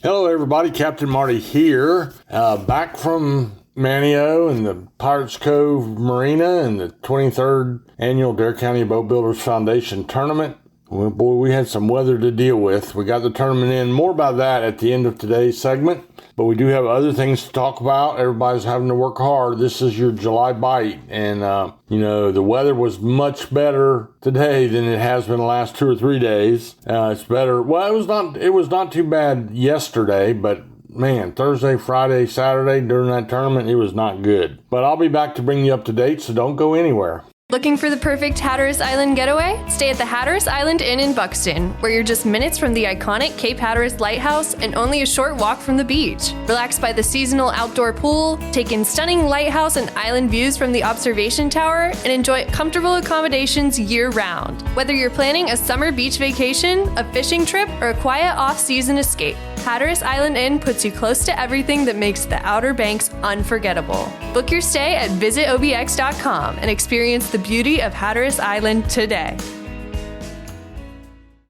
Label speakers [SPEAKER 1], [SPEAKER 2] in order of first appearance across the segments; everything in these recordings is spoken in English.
[SPEAKER 1] Hello everybody, Captain Marty here, back from Manteo and the Pirates Cove Marina and the 23rd Annual Dare County Boat Builders Foundation Tournament. Well, boy, we had some weather to deal with. We got the tournament in. More about that at the end of today's segment. But we do have other things to talk about. Everybody's having to work hard. This is your July bite. And, the weather was much better today than it has been the last 2 or 3 days. It's better. Well, it was not too bad yesterday, but man, Thursday, Friday, Saturday during that tournament, it was not good. But I'll be back to bring you up to date, so don't go anywhere.
[SPEAKER 2] Looking for the perfect Hatteras Island getaway? Stay at the Hatteras Island Inn in Buxton, where you're just minutes from the iconic Cape Hatteras Lighthouse and only a short walk from the beach. Relax by the seasonal outdoor pool, take in stunning lighthouse and island views from the observation tower, and enjoy comfortable accommodations year-round. Whether you're planning a summer beach vacation, a fishing trip, or a quiet off-season escape, Hatteras Island Inn puts you close to everything that makes the Outer Banks unforgettable. Book your stay at visitobx.com and experience the beauty of Hatteras Island today.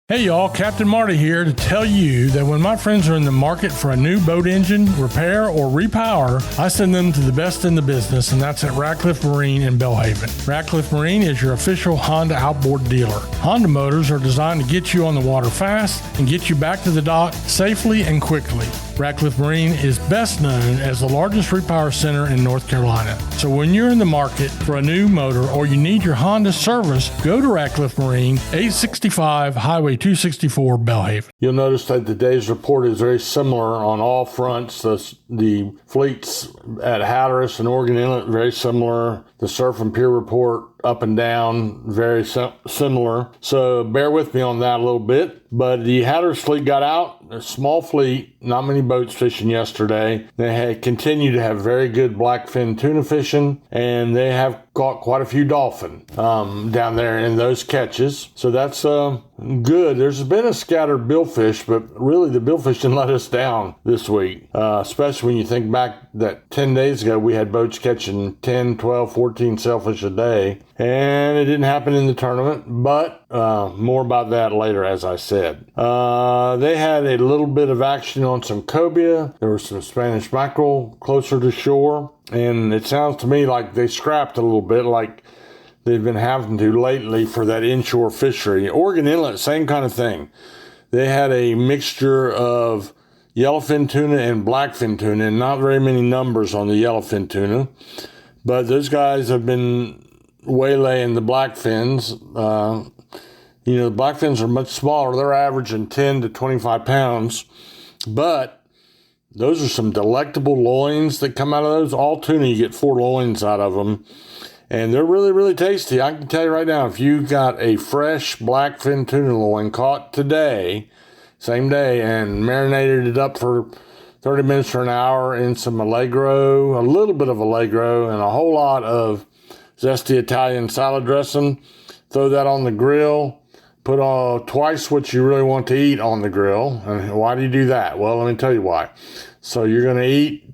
[SPEAKER 3] Hey y'all, Captain Marty here to tell you that when my friends are in the market for a new boat engine, repair, or repower, I send them to the best in the business, and that's at Ratcliffe Marine in Belhaven. Ratcliffe Marine is your official Honda outboard dealer. Honda motors are designed to get you on the water fast and get you back to the dock safely and quickly. Ratcliffe Marine is best known as the largest repower center in North Carolina. So when you're in the market for a new motor or you need your Honda service, go to Ratcliffe Marine, 865 Highway 264, Belhaven.
[SPEAKER 1] You'll notice that today's report is very similar on all fronts. The fleets at Hatteras and Oregon Inlet, very similar. The surf and pier report up and down, very similar. So bear with me on that a little bit. But the Hatteras fleet got out, a small fleet, not many boats fishing yesterday. They had continued to have very good blackfin tuna fishing, and they have caught quite a few dolphin down there in those catches. So that's good. There's been a scattered billfish, but really the billfish didn't let us down this week, especially when you think back that 10 days ago we had boats catching 10, 12, 14 sailfish a day, and it didn't happen in the tournament, but more about that later, as I said. They had a little bit of action on some cobia. There was some Spanish mackerel closer to shore, and it sounds to me like they scrapped a little bit, like they've been having to lately for that inshore fishery. Oregon Inlet, same kind of thing. They had a mixture of yellowfin tuna and blackfin tuna, and not very many numbers on the yellowfin tuna, but those guys have been waylaying the blackfins. The blackfins are much smaller. They're averaging 10 to 25 pounds, but those are some delectable loins that come out of those. All tuna, you get 4 loins out of them, and they're really, really tasty. I can tell you right now, if you got a fresh blackfin tuna loin caught today, same day, and marinated it up for 30 minutes or an hour in some Allegro, a little bit of Allegro, and a whole lot of zesty Italian salad dressing, throw that on the grill, put twice what you really want to eat on the grill. And why do you do that? Well, let me tell you why. So you're going to eat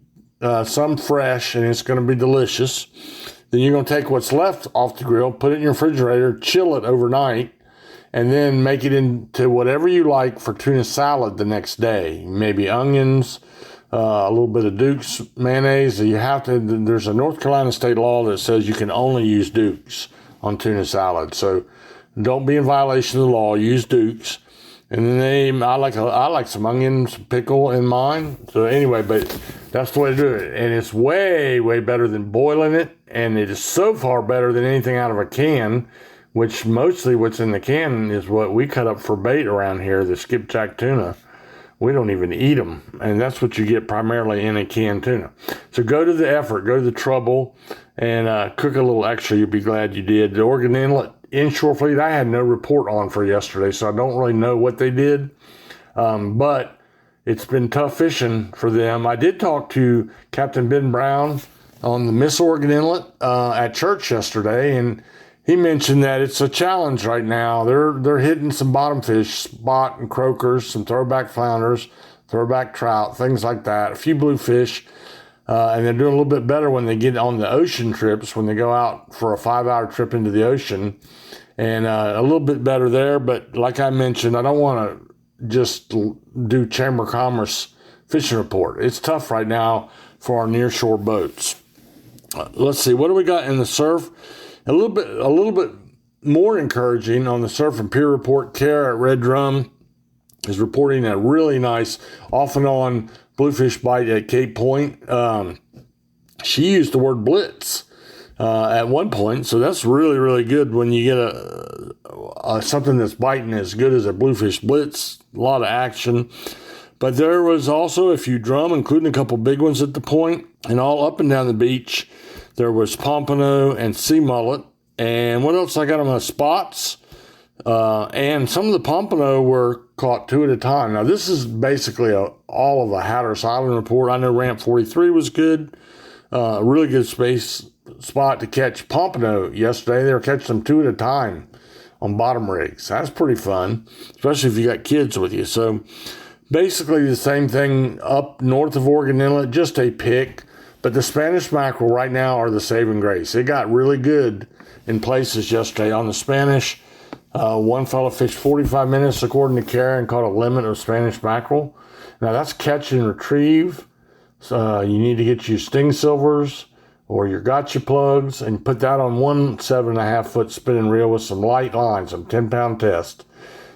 [SPEAKER 1] some fresh, and it's going to be delicious. Then you're going to take what's left off the grill, put it in your refrigerator, chill it overnight, and then make it into whatever you like for tuna salad the next day. Maybe onions, a little bit of Duke's mayonnaise. There's a North Carolina state law that says you can only use Duke's on tuna salad. So don't be in violation of the law. Use Duke's. And then I like some onions, pickle in mine. So anyway, but that's the way to do it. And it's way, way better than boiling it. And it is so far better than anything out of a can, which mostly what's in the can is what we cut up for bait around here, the skipjack tuna. We don't even eat them. And that's what you get primarily in a canned tuna. So go to the effort, go to the trouble, and cook a little extra. You'll be glad you did. The Oregon Inlet inshore fleet, I had no report on for yesterday, so I don't really know what they did. But it's been tough fishing for them. I did talk to Captain Ben Brown on the Miss Oregon Inlet at church yesterday, and he mentioned that it's a challenge right now. They're hitting some bottom fish, spot and croakers, some throwback flounders, throwback trout, things like that, a few bluefish. And they're doing a little bit better when they get on the ocean trips, when they go out for a 5-hour trip into the ocean. And a little bit better there. But like I mentioned, I don't want to just do Chamber of Commerce fishing report. It's tough right now for our nearshore boats. Let's see, what do we got in the surf? A little bit more encouraging on the surf and pier report. Kara at Red Drum is reporting a really nice off and on bluefish bite at Cape Point. She used the word blitz at one point, so that's really, really good when you get something that's biting as good as a bluefish blitz. A lot of action. But there was also a few drum, including a couple big ones at the point, and all up and down the beach. There was pompano and sea mullet. And what else I got on my spots? And some of the pompano were caught 2 at a time. Now, this is basically all of the Hatteras Island report. I know Ramp 43 was good. A really good spot to catch pompano yesterday. They were catching them 2 at a time on bottom rigs. That's pretty fun, especially if you got kids with you. So basically the same thing up north of Oregon Inlet, just a pick. But the Spanish mackerel right now are the saving grace. It got really good in places yesterday. On the Spanish, one fellow fished 45 minutes, according to Kara, and caught a limit of Spanish mackerel. Now, that's catch and retrieve. So you need to get your sting silvers or your gotcha plugs and put that on one 7.5-foot spinning reel with some light lines, some 10-pound test.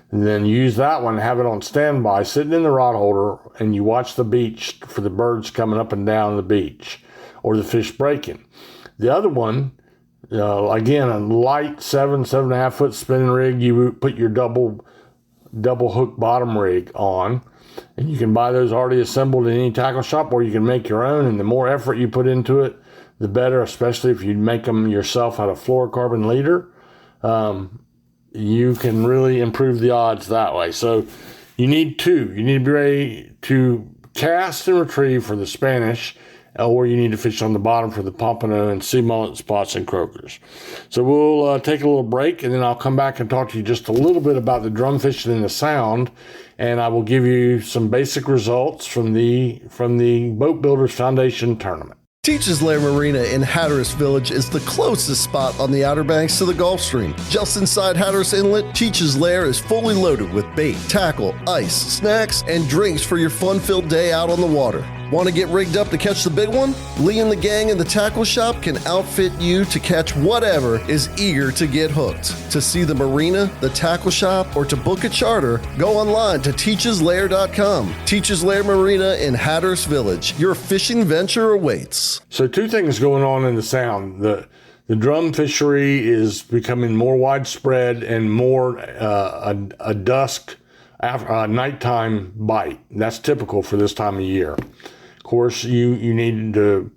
[SPEAKER 1] And then use that one, have it on standby, sitting in the rod holder, and you watch the beach for the birds coming up and down the beach or the fish breaking. The other one, again, a light 7.5-foot spinning rig, you put your double hook bottom rig on, and you can buy those already assembled in any tackle shop, or you can make your own, and the more effort you put into it, the better, especially if you make them yourself out of fluorocarbon leader. You can really improve the odds that way. So you need two. You need to be ready to cast and retrieve for the Spanish, or you need to fish on the bottom for the pompano and sea mullet, spots, and croakers. So we'll take a little break, and then I'll come back and talk to you just a little bit about the drum fishing in the Sound, and I will give you some basic results from the Boat Builders Foundation tournament.
[SPEAKER 4] Teachers Lair Marina in Hatteras Village is the closest spot on the Outer Banks to the Gulf Stream. Just inside Hatteras Inlet, Teachers Lair is fully loaded with bait, tackle, ice, snacks, and drinks for your fun-filled day out on the water. Want to get rigged up to catch the big one? Lee and the gang in the tackle shop can outfit you to catch whatever is eager to get hooked. To see the marina, the tackle shop, or to book a charter, go online to teacheslair.com. Teachers Lair Marina in Hatteras Village. Your fishing venture awaits.
[SPEAKER 1] So 2 things going on in the Sound. The drum fishery is becoming more widespread and more a dusk, nighttime bite. That's typical for this time of year. Of course, you need to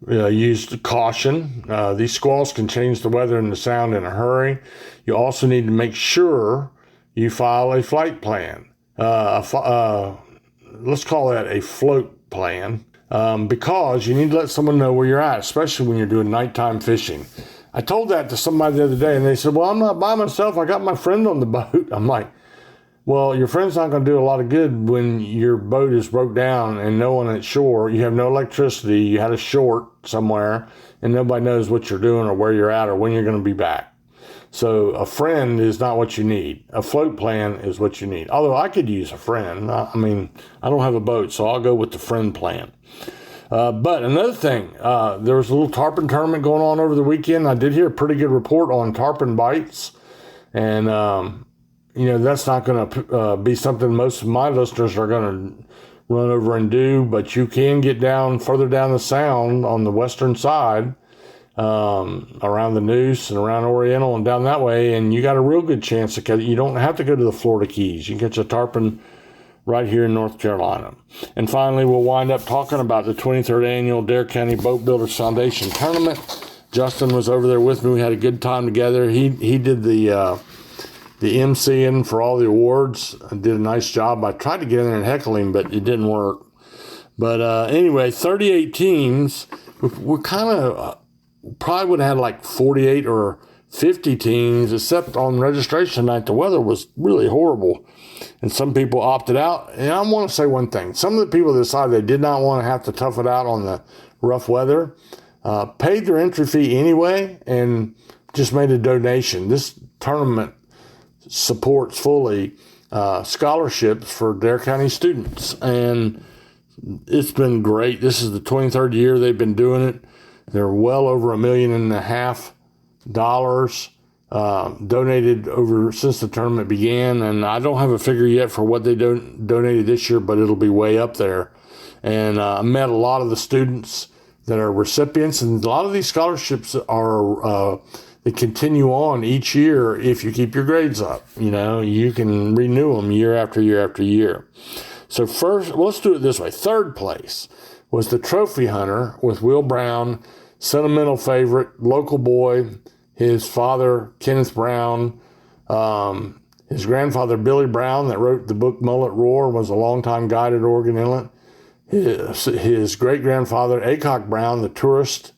[SPEAKER 1] use caution. These squalls can change the weather in the Sound in a hurry. You also need to make sure you file a flight plan. Let's call that a float plan, because you need to let someone know where you're at, especially when you're doing nighttime fishing. I told that to somebody the other day, and they said, well, I'm not by myself. I got my friend on the boat. I'm like, well, your friend's not going to do a lot of good when your boat is broke down and no one at shore. You have no electricity. You had a short somewhere, and nobody knows what you're doing or where you're at or when you're going to be back. So a friend is not what you need. A float plan is what you need. Although I could use a friend. I don't have a boat, so I'll go with the friend plan. But another thing, there was a little tarpon tournament going on over the weekend. I did hear a pretty good report on tarpon bites, and that's not going to be something most of my listeners are going to run over and do, but you can get down further down the Sound on the western side, around the Noose and around Oriental and down that way, and you got a real good chance to catch. You don't have to go to the Florida Keys. You can catch a tarpon right here in North Carolina. And finally, we'll wind up talking about the 23rd annual Dare County Boat Builders Foundation tournament. Justin was over there with me. We had a good time together. He did the MCing for all the awards. I did a nice job. I tried to get in there and heckle him, but it didn't work. But anyway, 38 teams. We're kind of probably would have had like 48 or 50 teams, except on registration night. The weather was really horrible, and some people opted out. And I want to say one thing. Some of the people decided they did not want to have to tough it out on the rough weather, paid their entry fee anyway, and just made a donation. This tournament supports fully scholarships for Dare County students. And It's been great. This is the 23rd year they've been doing it. They're well over $1.5 million donated over since the tournament began, and I don't have a figure yet for what they donated this year, but it'll be way up there. And I met a lot of the students that are recipients, and a lot of these scholarships are they continue on each year if you keep your grades up. You know, you can renew them year after year after year. So first, let's do it this way. Third place was the Trophy Hunter with Will Brown, sentimental favorite, local boy. His father, Kenneth Brown, his grandfather, Billy Brown, that wrote the book Mullet Roar, was a longtime guide at Oregon Inlet. His great-grandfather, Acock Brown, the tourist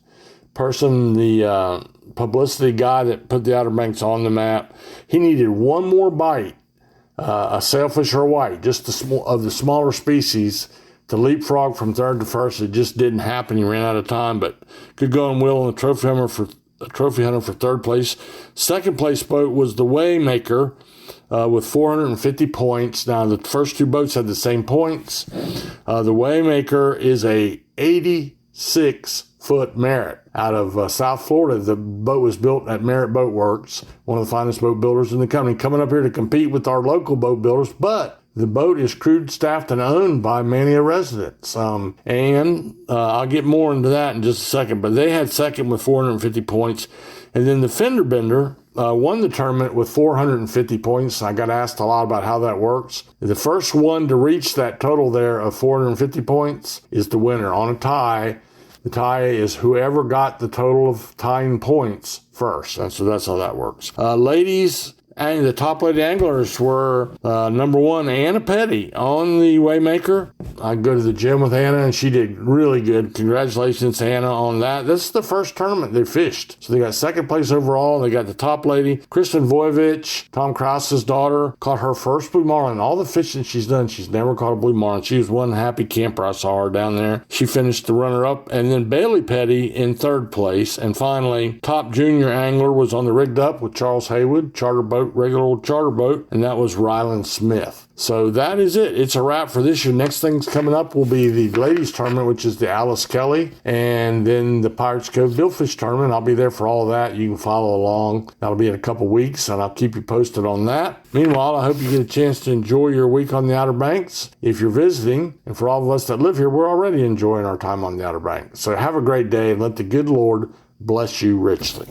[SPEAKER 1] person, the publicity guy that put the Outer Banks on the map. He needed one more bite, a sailfish or a white, just of the smaller species, to leapfrog from third to first. It just didn't happen. He ran out of time, but good going, Will, and the Trophy Hunter for third place. Second place boat was the Waymaker with 450 points. Now, the first two boats had the same points. The Waymaker is a 86-foot Merritt out of South Florida. The boat was built at Merritt Boat Works, one of the finest boat builders in the country, coming up here to compete with our local boat builders, but the boat is crewed, staffed, and owned by Manteo residents. And I'll get more into that in just a second, but they had second with 450 points. And then the Fender Bender won the tournament with 450 points. I got asked a lot about how that works. The first one to reach that total there of 450 points is the winner. On a tie, the tie is whoever got the total of tying points first. And so that's how that works. Ladies, and the top lady anglers were number one, Anna Petty on the Waymaker. I go to the gym with Anna, and she did really good. Congratulations, Anna, on that. This is the first tournament they fished. So they got second place overall. They got the top lady, Kristen Voyevich, Tom Krause's daughter, caught her first blue marlin. All the fishing she's done, she's never caught a blue marlin. She was one happy camper. I saw her down there. She finished the runner-up. And then Bailey Petty in third place. And finally, top junior angler was on the rigged up with Charles Haywood, charter boat, regular old charter boat, and that was Ryland Smith. So that is it. It's a wrap for this year. Next thing's coming up will be the ladies tournament, which is the Alice Kelly, and then the Pirates Cove Billfish tournament. I'll be there for all of that. You can follow along. That'll be in a couple weeks, and I'll keep you posted on that. Meanwhile, I hope you get a chance to enjoy your week on the Outer Banks if you're visiting. And for all of us that live here, we're already enjoying our time on the Outer Banks. So have a great day, and let the good Lord bless you richly.